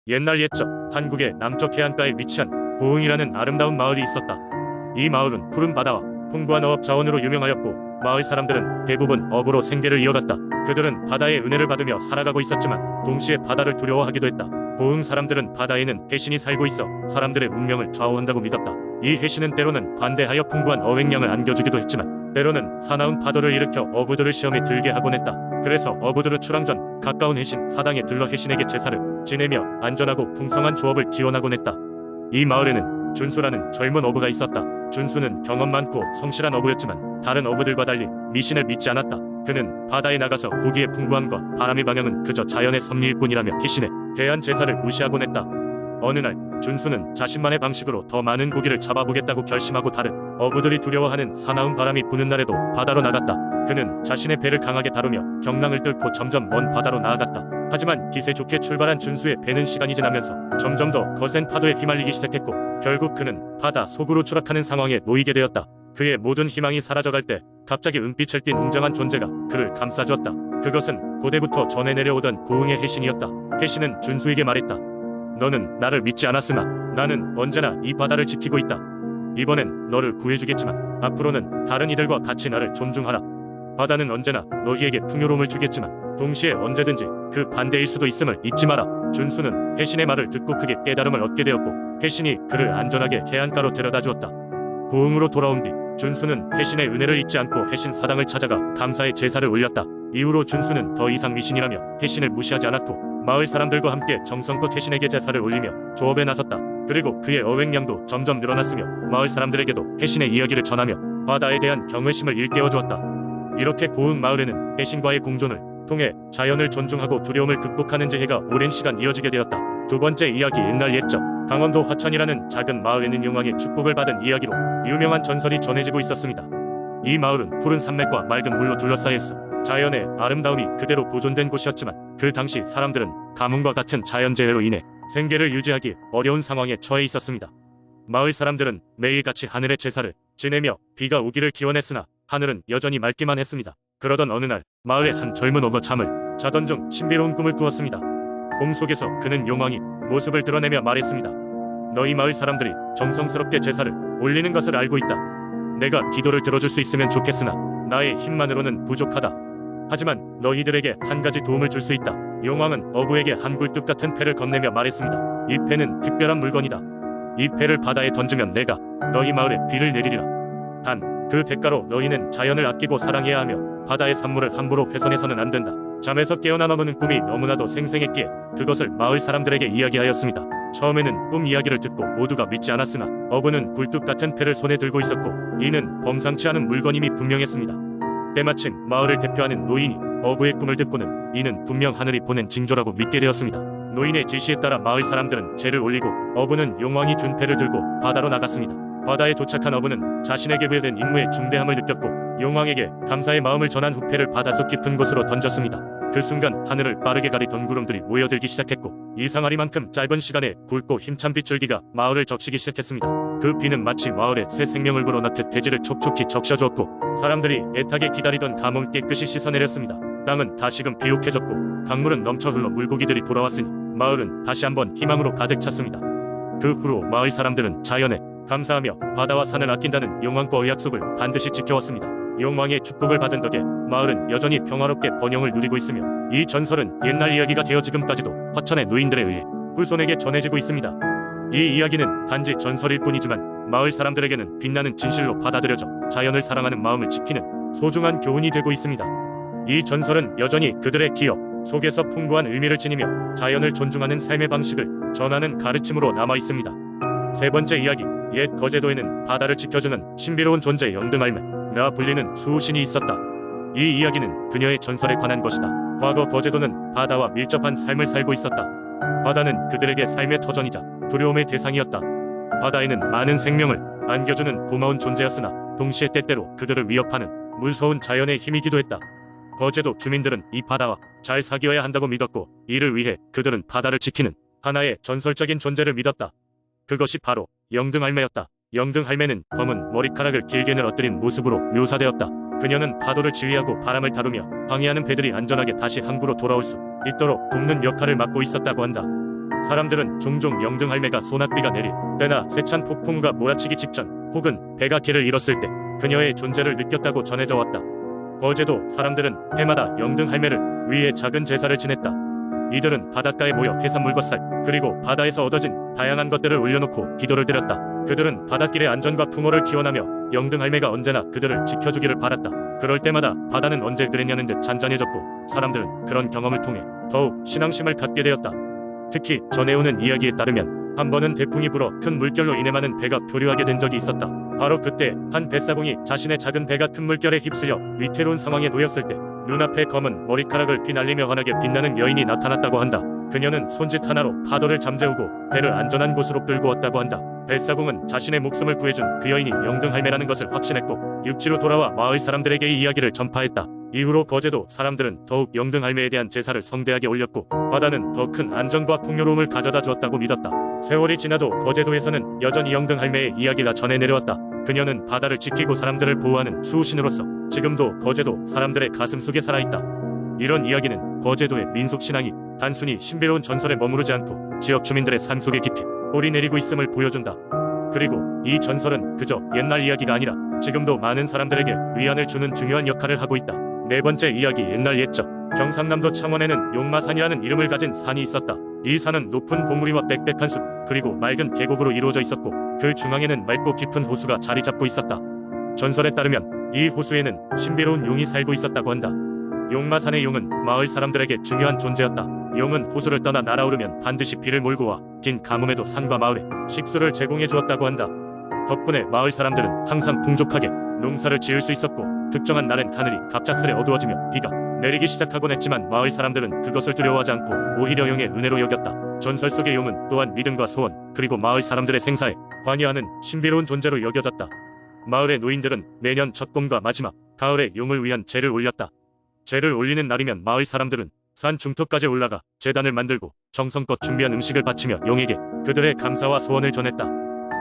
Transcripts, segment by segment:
옛날 옛적 한국의 남쪽 해안가에 위치한 고흥이라는 아름다운 마을이 있었다. 이 마을은 푸른 바다와 풍부한 어업 자원으로 유명하였고 마을 사람들은 대부분 어부로 생계를 이어갔다. 그들은 바다의 은혜를 받으며 살아가고 있었지만 동시에 바다를 두려워하기도 했다. 고흥 사람들은 바다에는 해신이 살고 있어 사람들의 운명을 좌우한다고 믿었다. 이 해신은 때로는 관대하여 풍부한 어획량을 안겨주기도 했지만 때로는 사나운 파도를 일으켜 어부들을 시험에 들게 하곤 했다. 그래서 어부들은 출항 전 가까운 해신 사당에 들러 해신에게 제사를 지내며 안전하고 풍성한 조업을 기원하곤 했다. 이 마을에는 준수라는 젊은 어부가 있었다. 준수는 경험 많고 성실한 어부였지만 다른 어부들과 달리 미신을 믿지 않았다. 그는 바다에 나가서 고기의 풍부함과 바람의 방향은 그저 자연의 섭리일 뿐이라며 해신에 대한 제사를 무시하곤 했다. 어느 날 준수는 자신만의 방식으로 더 많은 고기를 잡아보겠다고 결심하고 다른 어부들이 두려워하는 사나운 바람이 부는 날에도 바다로 나갔다. 그는 자신의 배를 강하게 다루며 경랑을 뚫고 점점 먼 바다로 나아갔다. 하지만 기세 좋게 출발한 준수의 배는 시간이 지나면서 점점 더 거센 파도에 휘말리기 시작했고 결국 그는 바다 속으로 추락하는 상황에 놓이게 되었다. 그의 모든 희망이 사라져갈 때 갑자기 은빛을 띤 웅장한 존재가 그를 감싸주었다. 그것은 고대부터 전해 내려오던 고흥의 해신이었다. 해신은 준수에게 말했다. 너는 나를 믿지 않았으나 나는 언제나 이 바다를 지키고 있다. 이번엔 너를 구해주겠지만 앞으로는 다른 이들과 같이 나를 존중하라. 바다는 언제나 너희에게 풍요로움을 주겠지만 동시에 언제든지 그 반대일 수도 있음을 잊지 마라. 준수는 해신의 말을 듣고 크게 깨달음을 얻게 되었고 해신이 그를 안전하게 해안가로 데려다 주었다. 고흥으로 돌아온 뒤 준수는 해신의 은혜를 잊지 않고 해신 사당을 찾아가 감사의 제사를 올렸다. 이후로 준수는 더 이상 미신이라며 해신을 무시하지 않았고 마을 사람들과 함께 정성껏 해신에게 제사를 올리며 조업에 나섰다. 그리고 그의 어획량도 점점 늘어났으며 마을 사람들에게도 해신의 이야기를 전하며 바다에 대한 경외심을 일깨워주었다. 이렇게 고흥 마을에는 해신과의 공존을 통해 자연을 존중하고 두려움을 극복하는 재해가 오랜 시간 이어지게 되었다. 두 번째 이야기. 옛날 옛적 강원도 화천이라는 작은 마을에는 용왕의 축복을 받은 이야기로 유명한 전설이 전해지고 있었습니다. 이 마을은 푸른 산맥과 맑은 물로 둘러싸여 있어 자연의 아름다움이 그대로 보존된 곳이었지만 그 당시 사람들은 가뭄과 같은 자연재해로 인해 생계를 유지하기 어려운 상황에 처해 있었습니다. 마을 사람들은 매일같이 하늘의 제사를 지내며 비가 오기를 기원했으나 하늘은 여전히 맑기만 했습니다. 그러던 어느 날 마을의 한 젊은 어부가 잠을 자던 중 신비로운 꿈을 꾸었습니다. 꿈 속에서 그는 용왕이 모습을 드러내며 말했습니다. 너희 마을 사람들이 정성스럽게 제사를 올리는 것을 알고 있다. 내가 기도를 들어줄 수 있으면 좋겠으나 나의 힘만으로는 부족하다. 하지만 너희들에게 한 가지 도움을 줄 수 있다. 용왕은 어부에게 한 굴뚝 같은 패를 건네며 말했습니다. 이 패는 특별한 물건이다. 이 패를 바다에 던지면 내가 너희 마을에 비를 내리리라. 단 그 대가로 너희는 자연을 아끼고 사랑해야 하며 바다의 산물을 함부로 훼손해서는 안 된다. 잠에서 깨어난 어부는 꿈이 너무나도 생생했기에 그것을 마을 사람들에게 이야기하였습니다. 처음에는 꿈 이야기를 듣고 모두가 믿지 않았으나 어부는 굴뚝 같은 패를 손에 들고 있었고 이는 범상치 않은 물건임이 분명했습니다. 때마침 마을을 대표하는 노인이 어부의 꿈을 듣고는 이는 분명 하늘이 보낸 징조라고 믿게 되었습니다. 노인의 지시에 따라 마을 사람들은 제를 올리고 어부는 용왕이 준 패를 들고 바다로 나갔습니다. 바다에 도착한 어부는 자신에게 부여된 임무의 중대함을 느꼈고 용왕에게 감사의 마음을 전한 후 패를 바닷속 깊은 곳으로 던졌습니다. 그 순간 하늘을 빠르게 가리던 구름들이 모여들기 시작했고 이상하리만큼 짧은 시간에 굵고 힘찬 빗줄기가 마을을 적시기 시작했습니다. 그 비는 마치 마을에 새 생명을 불어넣듯 대지를 촉촉히 적셔주었고 사람들이 애타게 기다리던 감을 깨끗이 씻어내렸습니다. 땅은 다시금 비옥해졌고 강물은 넘쳐 흘러 물고기들이 돌아왔으니 마을은 다시 한번 희망으로 가득 찼습니다. 그 후로 마을 사람들은 자연에 감사하며 바다와 산을 아낀다는 용왕과의 약속을 반드시 지켜왔습니다. 용왕의 축복을 받은 덕에 마을은 여전히 평화롭게 번영을 누리고 있으며 이 전설은 옛날 이야기가 되어 지금까지도 화천의 노인들에 의해 후손에게 전해지고 있습니다. 이 이야기는 단지 전설일 뿐이지만 마을 사람들에게는 빛나는 진실로 받아들여져 자연을 사랑하는 마음을 지키는 소중한 교훈이 되고 있습니다. 이 전설은 여전히 그들의 기억 속에서 풍부한 의미를 지니며 자연을 존중하는 삶의 방식을 전하는 가르침으로 남아 있습니다. 세 번째 이야기. 옛 거제도에는 바다를 지켜주는 신비로운 존재 영등할매라 불리는 수호신이 있었다. 이 이야기는 그녀의 전설에 관한 것이다. 과거 거제도는 바다와 밀접한 삶을 살고 있었다. 바다는 그들에게 삶의 터전이자 두려움의 대상이었다. 바다에는 많은 생명을 안겨주는 고마운 존재였으나 동시에 때때로 그들을 위협하는 무서운 자연의 힘이기도 했다. 거제도 주민들은 이 바다와 잘 사귀어야 한다고 믿었고 이를 위해 그들은 바다를 지키는 하나의 전설적인 존재를 믿었다. 그것이 바로 영등할매였다. 영등할매는 검은 머리카락을 길게 늘어뜨린 모습으로 묘사되었다. 그녀는 파도를 지휘하고 바람을 다루며 항해하는 배들이 안전하게 다시 항구로 돌아올 수 있도록 돕는 역할을 맡고 있었다고 한다. 사람들은 종종 영등할매가 소낙비가 내릴 때나 세찬 폭풍우가 몰아치기 직전 혹은 배가 길을 잃었을 때 그녀의 존재를 느꼈다고 전해져 왔다. 거제도 사람들은 해마다 영등할매를 위해 작은 제사를 지냈다. 이들은 바닷가에 모여 해산물과 쌀 그리고 바다에서 얻어진 다양한 것들을 올려놓고 기도를 드렸다. 그들은 바닷길의 안전과 풍어를 기원하며 영등할매가 언제나 그들을 지켜주기를 바랐다. 그럴 때마다 바다는 언제 그랬냐는 듯 잔잔해졌고 사람들은 그런 경험을 통해 더욱 신앙심을 갖게 되었다. 특히 전해오는 이야기에 따르면 한 번은 태풍이 불어 큰 물결로 인해 많은 배가 표류하게 된 적이 있었다. 바로 그때 한 뱃사공이 자신의 작은 배가 큰 물결에 휩쓸려 위태로운 상황에 놓였을 때 눈앞에 검은 머리카락을 휘날리며 환하게 빛나는 여인이 나타났다고 한다. 그녀는 손짓 하나로 파도를 잠재우고 배를 안전한 곳으로 끌고 왔다고 한다. 뱃사공은 자신의 목숨을 구해준 그 여인이 영등할매라는 것을 확신했고 육지로 돌아와 마을 사람들에게 이 이야기를 전파했다. 이후로 거제도 사람들은 더욱 영등할매에 대한 제사를 성대하게 올렸고 바다는 더 큰 안정과 풍요로움을 가져다 주었다고 믿었다. 세월이 지나도 거제도에서는 여전히 영등할매의 이야기가 전해 내려왔다. 그녀는 바다를 지키고 사람들을 보호하는 수호신으로서 지금도 거제도 사람들의 가슴속에 살아있다. 이런 이야기는 거제도의 민속신앙이 단순히 신비로운 전설에 머무르지 않고 지역 주민들의 삶 속에 깊이 뿌리 내리고 있음을 보여준다. 그리고 이 전설은 그저 옛날 이야기가 아니라 지금도 많은 사람들에게 위안을 주는 중요한 역할을 하고 있다. 네 번째 이야기. 옛날 옛적 경상남도 창원에는 용마산이라는 이름을 가진 산이 있었다. 이 산은 높은 봉우리와 빽빽한 숲 그리고 맑은 계곡으로 이루어져 있었고 그 중앙에는 맑고 깊은 호수가 자리 잡고 있었다. 전설에 따르면 이 호수에는 신비로운 용이 살고 있었다고 한다. 용마산의 용은 마을 사람들에게 중요한 존재였다. 용은 호수를 떠나 날아오르면 반드시 비를 몰고 와 긴 가뭄에도 산과 마을에 식수를 제공해 주었다고 한다. 덕분에 마을 사람들은 항상 풍족하게 농사를 지을 수 있었고 특정한 날엔 하늘이 갑작스레 어두워지며 비가 내리기 시작하곤 했지만 마을 사람들은 그것을 두려워하지 않고 오히려 용의 은혜로 여겼다. 전설 속의 용은 또한 믿음과 소원 그리고 마을 사람들의 생사에 관여하는 신비로운 존재로 여겨졌다. 마을의 노인들은 매년 첫 봄과 마지막 가을에 용을 위한 제를 올렸다. 제를 올리는 날이면 마을 사람들은 산 중턱까지 올라가 제단을 만들고 정성껏 준비한 음식을 바치며 용에게 그들의 감사와 소원을 전했다.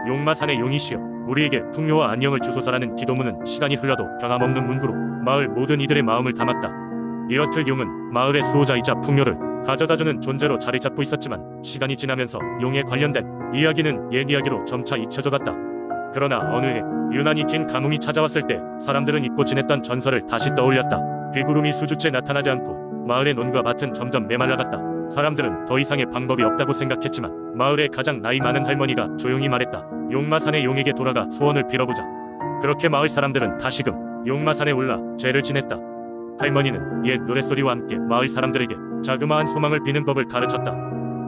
용마산의 용이시여 우리에게 풍요와 안녕을 주소서라는 기도문은 시간이 흘러도 변함없는 문구로 마을 모든 이들의 마음을 담았다. 이렇듯 용은 마을의 수호자이자 풍요를 가져다주는 존재로 자리 잡고 있었지만 시간이 지나면서 용에 관련된 이야기는 옛 이야기로 점차 잊혀져 갔다. 그러나 어느 해 유난히 긴 가뭄이 찾아왔을 때 사람들은 잊고 지냈던 전설을 다시 떠올렸다. 비구름이 수주째 나타나지 않고 마을의 논과 밭은 점점 메말라갔다. 사람들은 더 이상의 방법이 없다고 생각했지만 마을의 가장 나이 많은 할머니가 조용히 말했다. 용마산의 용에게 돌아가 소원을 빌어보자. 그렇게 마을 사람들은 다시금 용마산에 올라 제를 지냈다. 할머니는 옛 노랫소리와 함께 마을 사람들에게 자그마한 소망을 비는 법을 가르쳤다.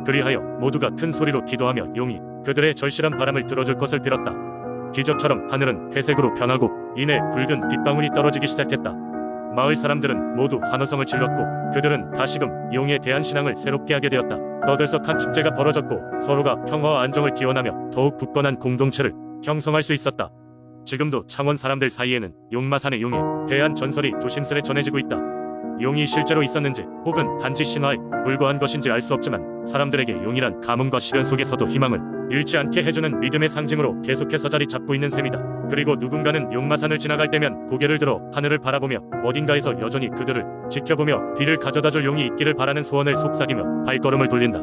그리하여 모두가 큰 소리로 기도하며 용이 그들의 절실한 바람을 들어줄 것을 빌었다. 기적처럼 하늘은 회색으로 변하고 이내 붉은 빗방울이 떨어지기 시작했다. 마을 사람들은 모두 환호성을 질렀고 그들은 다시금 용에 대한 신앙을 새롭게 하게 되었다. 떠들썩한 축제가 벌어졌고 서로가 평화와 안정을 기원하며 더욱 굳건한 공동체를 형성할 수 있었다. 지금도 창원 사람들 사이에는 용마산의 용에 대한 전설이 조심스레 전해지고 있다. 용이 실제로 있었는지 혹은 단지 신화에 불과한 것인지 알 수 없지만 사람들에게 용이란 가뭄과 시련 속에서도 희망을 잃지 않게 해주는 믿음의 상징으로 계속해서 자리 잡고 있는 셈이다. 그리고 누군가는 용마산을 지나갈 때면 고개를 들어 하늘을 바라보며 어딘가에서 여전히 그들을 지켜보며 비를 가져다줄 용이 있기를 바라는 소원을 속삭이며 발걸음을 돌린다.